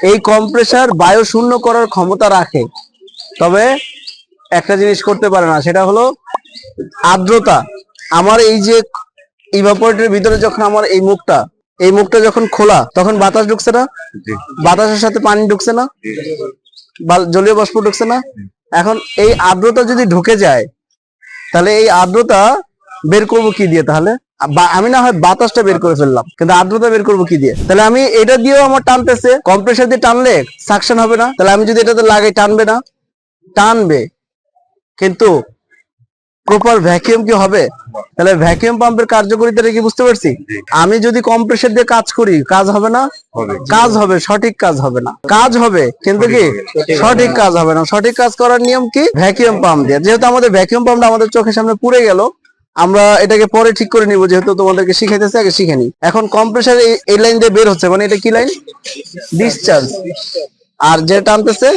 এই কম্প্রেসার বায়ু শূন্য করার ক্ষমতা রাখে, তবে একটা জিনিস করতে পারে না, সেটা হলো আর্দ্রতা। আমার এই যে ইভাপোরেটরের ভিতরে যখন আমার এই মুখটা যখন খোলা, তখন বাতাস ঢুকছে না, বাতাসের সাথে পানি ঢুকছে না, জলীয় বাষ্প ঢুকছে না। এখন এই আর্দ্রতা যদি ঢুকে যায়, তাহলে এই আর্দ্রতা বের করবো কি দিয়ে? তাহলে আমি না হয় বাতাসটা বের করে ফেললাম, কিন্তু আর্দ্রতা বের করবো কি দিয়ে? তাহলে আমি এটা দিয়েও আমার টানতেছে, কম্প্রেসার দিয়ে টানলে সাকশন হবে না। তাহলে আমি যদি এটাতে লাগাই, টানবে না? টানবে, কিন্তু প্রপার ভ্যাকুয়াম কি হবে? তাহলে ভ্যাকুয়াম পাম্পের কার্যকারিতাটা কি বুঝতে পারছি? আমি যদি কম্প্রেসার দিয়ে কাজ করি, কাজ হবে না? কাজ হবে, সঠিক কাজ হবে না। কাজ হবে, কিন্তু কি সঠিক কাজ হবে না। সঠিক কাজ করার নিয়ম কি? ভ্যাকুয়াম পাম্প দিয়ে। যেহেতু আমাদের ভ্যাকুয়াম পাম্পটা আমাদের চোখের সামনে পুড়ে গেল, আমরা এটাকে পরে ঠিক করে নিব, যেহেতু তোমাদেরকে শিখাইতেছে, আগে শিখে নি। এখন কম্প্রেসার এই লাইন দিয়ে বের হচ্ছে, মানে এটা কি লাইন? ডিসচার্জ। আর যে টানতেছে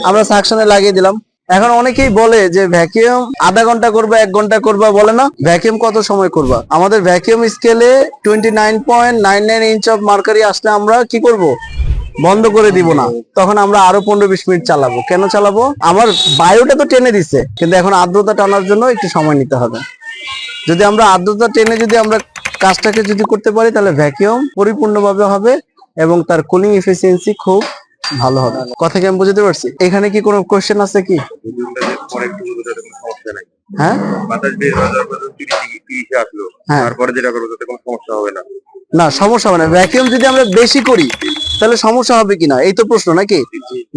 আমরা সাকশনে লাগিয়ে দিলাম। এখন অনেকেই বলে যে ভ্যাকুয়াম আধা ঘন্টা করবা, 1 ঘন্টা করবা, বলে না ভ্যাকুয়াম কত সময় করবা? আমাদের ভ্যাকুয়াম স্কেলে 29.99 ইঞ্চ অফ মার্কারি আসলে আমরা কি করব? বন্ধ করে দিব না, তখন আমরা আরো 15-20 মিনিট চালাবো। কেন চালাবো? আমার বায়ুটা তো টেনে দিছে, কিন্তু এখন আর্দ্রতা টানার জন্য একটু সময় নিতে হবে। যদি আমরা আর্দ্রতা টেনে যদি আমরা কাজটাকে যদি করতে পারি, তাহলে ভ্যাকুয়াম পরিপূর্ণভাবে হবে এবং তার কুলিং এফিসিয়েন্সি খুব ভালো হবে। কথা কি আমি বুঝতে পারছি? এখানে কি কোনো কোশ্চেন আছে কি? হ্যাঁ, তারপরে যেটা করবো তাতে কোনো সমস্যা হবে না? না, সমস্যা হবে না। ভ্যাকুয়াম যদি আমরা বেশি করি, তাহলে সমস্যা হবে কিনা, এই তো প্রশ্ন নাকি?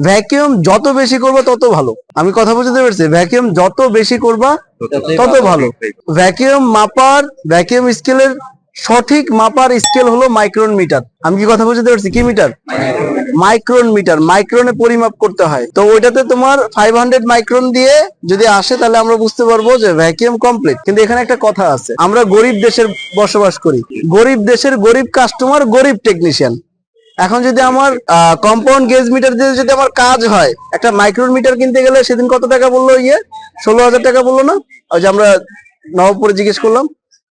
ভ্যাকুয়াম যত বেশি করবা তত ভালো। আমি কথা বুঝতে পারছি? ভ্যাকুয়াম যত বেশি করবা তত ভালো। ভ্যাকুয়াম স্কেলের সঠিক মাপার স্কেল হলো মাইক্রন মিটার। আমি কি কথা বুঝতে পারছি? কি মিটার? Micron metre. মাইক্রনে পরিমাপ করতে হয়, তো ওইটাতে তোমার 500 মাইক্রন দিয়ে যদি আসে, তাহলে আমরা বুঝতে পারবো যে ভ্যাকুয়াম কমপ্লিট। কিন্তু এখানে একটা কথা আছে, আমরা গরিব দেশের বসবাস করি, গরিব দেশের গরিব কাস্টমার, গরিব টেকনিশিয়ান। এখন যদি আমার কম্পাউন্ড গেজ মিটার দিয়ে যদি আমার কাজ হয়, একটা মাইক্রন মিটার কিনতে গেলে সেদিন কত টাকা বললো? 16,000 টাকা বললো না? ওই যে আমরা নবপুরে জিজ্ঞেস করলাম,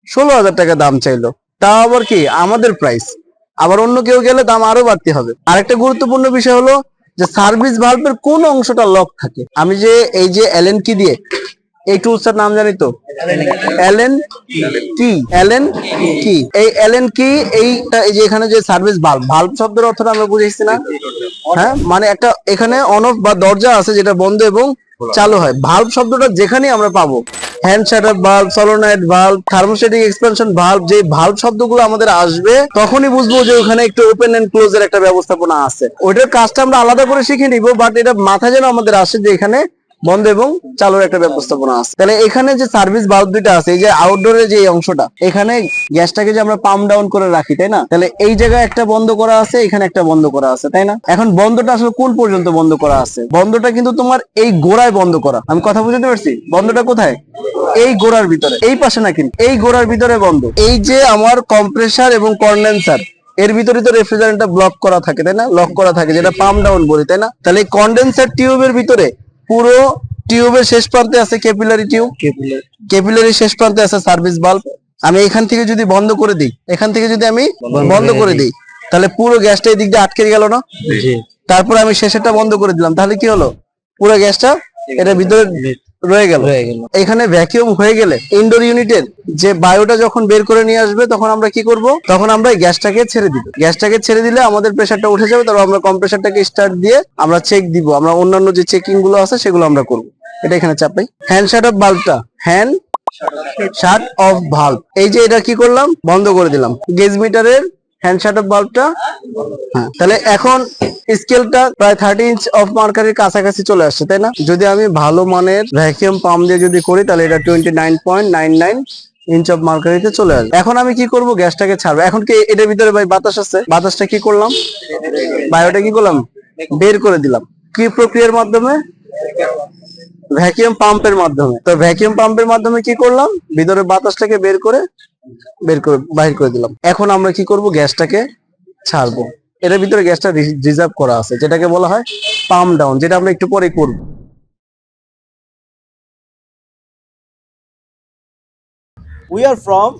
16,000 টাকা দাম চাইলো। তাও আবার কি আমাদের প্রাইস, আবার অন্য কেউ গেলে দাম আরো বাড়তি হবে। আরেকটা গুরুত্বপূর্ণ বিষয় হলো যে সার্ভিস ভালভের কোন অংশটা লক থাকে। আমি যে এই যে অ্যালেন কি দিয়ে, এই টুলসটার নাম জানি তো? অ্যালেন কি? অ্যালেন কি? এই অ্যালেন কি এইটা, এই যে এখানে যে সার্ভিস ভালভ, ভালভ শব্দের অর্থটা আমরা বুঝেছি না? হ্যাঁ, মানে একটা এখানে অন অফ বা দরজা আছে যেটা বন্ধ এবং চালু হয়। ভালভ শব্দটা যেখানেই আমরা পাবো, hand shutter valve, solenoid valve, thermostatic expansion valve, যে ভালভ শব্দগুলো আমাদের আসবে, তখনই বুঝবো যে ওখানে একটু ওপেন এন্ড ক্লোজ এর একটা ব্যবস্থাপনা আছে। ওইটার কাজটা আমরা আলাদা করে শিখে নিব, বাট এটা মাথায় যেন আমাদের আসে যে এখানে বন্ধ এবং চালুর একটা ব্যবস্থাপনা আছে। তাহলে এখানে যে সার্ভিস ভালভ দুইটা আছে, এই যে আউটডোরে যে অংশটা, এখানে গ্যাসটাকে যে আমরা পাম্প ডাউন করে রাখি, তাই না? তাহলে এই জায়গায় একটা বন্ধ করা আছে, এখানে একটা বন্ধ করা আছে, তাই না? এখন বন্ধটা আসলে কোন পর্যন্ত বন্ধ করা আছে? বন্ধটা কিন্তু তোমার এই গোড়ায় বন্ধ করা। আমি কথা বুঝতে পারছি? বন্ধটা কোথায়? এই গোড়ার ভিতরে, এই পাশে না, কিন্তু এই গোড়ার ভিতরে বন্ধ। এই যে আমার কম্প্রেসার এবং কন্ডেন্সার, এর ভিতরে তো রেফ্রিজারেন্টটা ব্লক করা থাকে, তাই না? লক করা থাকে, যেটা পাম্প ডাউন বলি, তাই না? তাহলে এই কন্ডেন্সার টিউবের ভিতরে, পুরো টিউবের শেষ প্রান্তে আছে ক্যাপিলারি টিউব, ক্যাপিলারি শেষ প্রান্তে আছে সার্ভিস ভালভ। আমি এখান থেকে যদি বন্ধ করে দিই, এখান থেকে যদি আমি বন্ধ করে দিই, তাহলে পুরো গ্যাসটা এই দিক দিয়ে আটকে গেল না? তারপর আমি শেষেরটা বন্ধ করে দিলাম, তাহলে কি হলো? পুরো গ্যাসটা এটা ভিতরে রয়ে গেল। এখানে ভ্যাকুয়াম হয়ে গেলে ইনডোর ইউনিটের যে বায়ুটা যখন বের করে নিয়ে আসবে, তখন আমরা কি করব? তখন আমরা এই গ্যাসটাকে ছেড়ে দিব। গ্যাসটাকে ছেড়ে দিলে আমাদের প্রেসারটা উঠে যাবে, তারপর আমরা কম্প্রেসারটাকে স্টার্ট দিয়ে আমরা চেক দিব। আমরা অন্যান্য যে চেকিং গুলো আছে সেগুলো আমরা করব। এটা এখানে চাপাই। হ্যান্ড শাট অফ ভালভটা, হ্যান্ড শাট অফ ভালভ, এই যে এটা কি করলাম? বন্ধ করে দিলাম। গেজ মিটারের হ্যান্ড শাট অফ ভালভটা, হ্যাঁ। তাহলে এখন স্কেলটা প্রায় 30 ইঞ্চ অফ মার্কারির কাছাকাছি চলে আসছে, তাই না? যদি আমি ভালো মানের ভ্যাকুয়াম পাম্প দিয়ে যদি করি, তাহলে এটা 29.99 ইঞ্চ অফ মার্কারিতে চলে আসবে। এখন আমি কি করব? গ্যাসটাকে ছাড়বো। এখন কি এটার ভিতরে ভাই বাতাস আছে? বাতাসটা কি করলাম? বায়ুটা কি করলাম? বের করে দিলাম। কি প্রক্রিয়ার মাধ্যমে? ভ্যাকুয়াম পাম্পের মাধ্যমে। তো ভ্যাকুয়াম পাম্পের মাধ্যমে কি করলাম? ভিতরে বাতাসটাকে বাহির করে দিলাম। এখন আমরা কি করব? গ্যাসটাকে ছাড়বো। এর ভিতরে গ্যাসটা রিজার্ভ করা আছে, যেটাকে বলা হয় পাম্প ডাউন, যেটা আমরা একটু পরে করব। We are from